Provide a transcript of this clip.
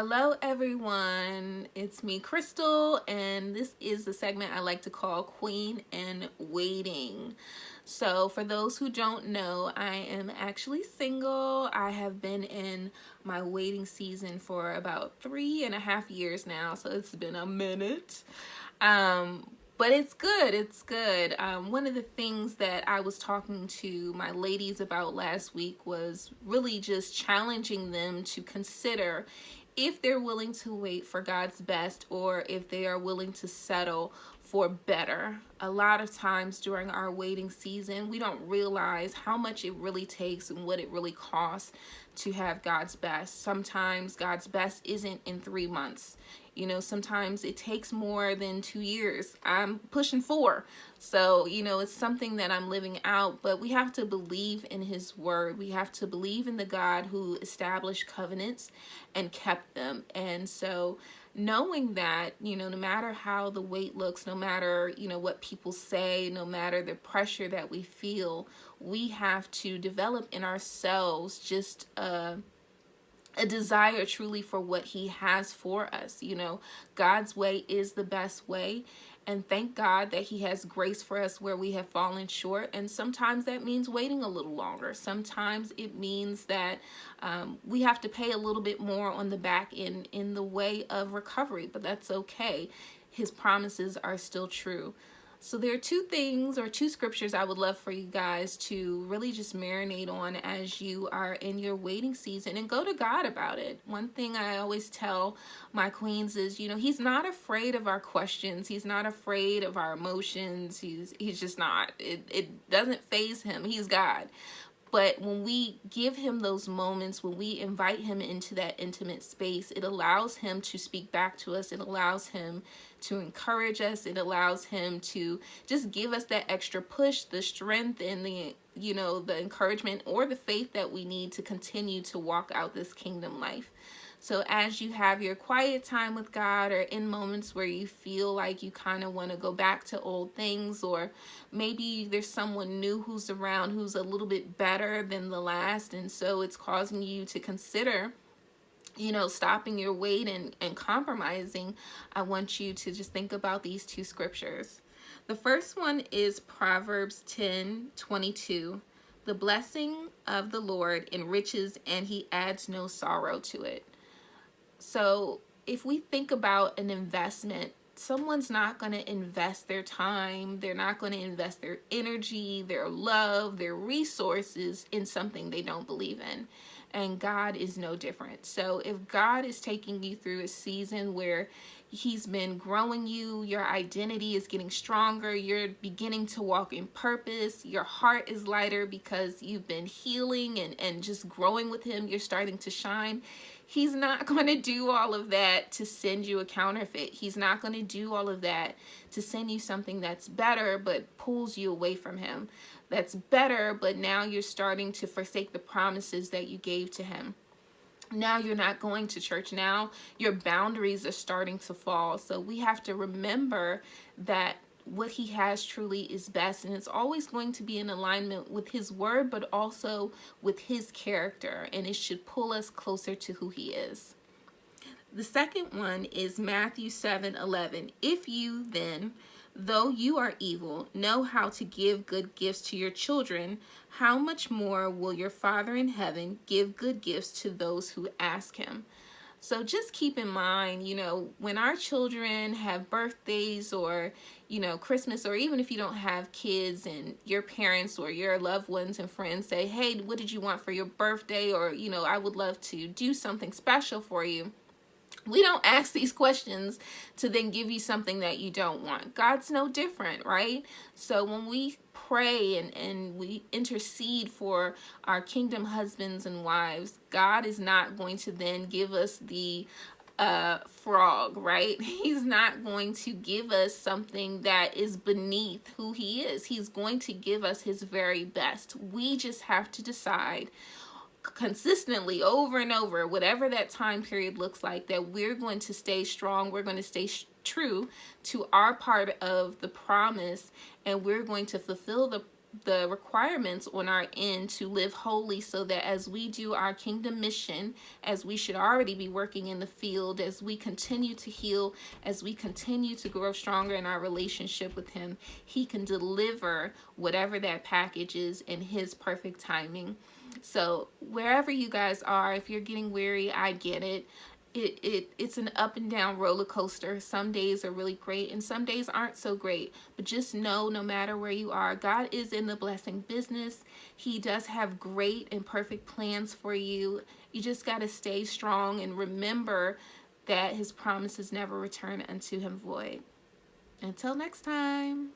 Hello, everyone. It's me, Crystal, and this is the segment I like to call Queen in Waiting. So, for those who don't know, I am actually single. I have been in my waiting season for about 3.5 years now, so it's been a minute. But it's good. It's good. One of the things that I was talking to my ladies about last week was really just challenging them to consider if they're willing to wait for God's best or if they are willing to settle for better. A lot of times during our waiting season, we don't realize how much it really takes and what it really costs to have God's best. Sometimes God's best isn't in 3 months. Sometimes it takes more than 2 years. I'm pushing 4. So, it's something that I'm living out, but we have to believe in His word. We have to believe in the God who established covenants and kept them. And so, knowing that, no matter how the wait looks, no matter, what people say, no matter the pressure that we feel, we have to develop in ourselves just a desire truly for what He has for us. God's way is the best way. And thank God that He has grace for us where we have fallen short. And sometimes that means waiting a little longer. Sometimes it means that we have to pay a little bit more on the back end in the way of recovery. But that's okay. His promises are still true. So there are two scriptures I would love for you guys to really just marinate on as you are in your waiting season and go to God about it. One thing I always tell my queens is, He's not afraid of our questions. He's not afraid of our emotions. He's just not. It doesn't faze Him. He's God. But when we give Him those moments, when we invite Him into that intimate space, it allows Him to speak back to us. It allows Him to encourage us. It allows Him to just give us that extra push, the strength and the encouragement or the faith that we need to continue to walk out this kingdom life. So as you have your quiet time with God or in moments where you feel like you kind of want to go back to old things, or maybe there's someone new who's around who's a little bit better than the last, and so it's causing you to consider stopping your wait and compromising, I want you to just think about these two scriptures. The first one is Proverbs 10:22. The blessing of the Lord enriches, and He adds no sorrow to it. So if we think about an investment, someone's not going to invest their time, they're not going to invest their energy, their love, their resources in something they don't believe in. And God is no different. So if God is taking you through a season where He's been growing you, your identity is getting stronger, you're beginning to walk in purpose, your heart is lighter because you've been healing and just growing with Him, you're starting to shine. He's not going to do all of that to send you a counterfeit. He's not going to do all of that to send you something that's better but pulls you away from Him. That's better, but now you're starting to forsake the promises that you gave to Him. Now you're not going to church. Now your boundaries are starting to fall. So we have to remember that what He has truly is best, and it's always going to be in alignment with His word, but also with His character, and it should pull us closer to who He is. The second one is Matthew 7:11. If you then, though you are evil, know how to give good gifts to your children, how much more will your Father in heaven give good gifts to those who ask Him? So just keep in mind, when our children have birthdays or, Christmas, or even if you don't have kids and your parents or your loved ones and friends say, hey, what did you want for your birthday? Or, I would love to do something special for you. We don't ask these questions to then give you something that you don't want. God's no different, right? So when we pray and we intercede for our kingdom husbands and wives, God is not going to then give us the frog, right? He's not going to give us something that is beneath who He is. He's going to give us His very best. We just have to decide consistently over and over, whatever that time period looks like, that we're going to stay strong, we're going to stay true to our part of the promise, and we're going to fulfill the the requirements on our end to live holy, so that as we do our kingdom mission, as we should already be working in the field, as we continue to heal, as we continue to grow stronger in our relationship with him, he can deliver whatever that package is in his perfect timing. So wherever you guys are, if you're getting weary, I get it. It's an up and down roller coaster. Some days are really great and some days aren't so great. But just know, no matter where you are, God is in the blessing business. He does have great and perfect plans for you. You just got to stay strong and remember that his promises never return unto him void. Until next time.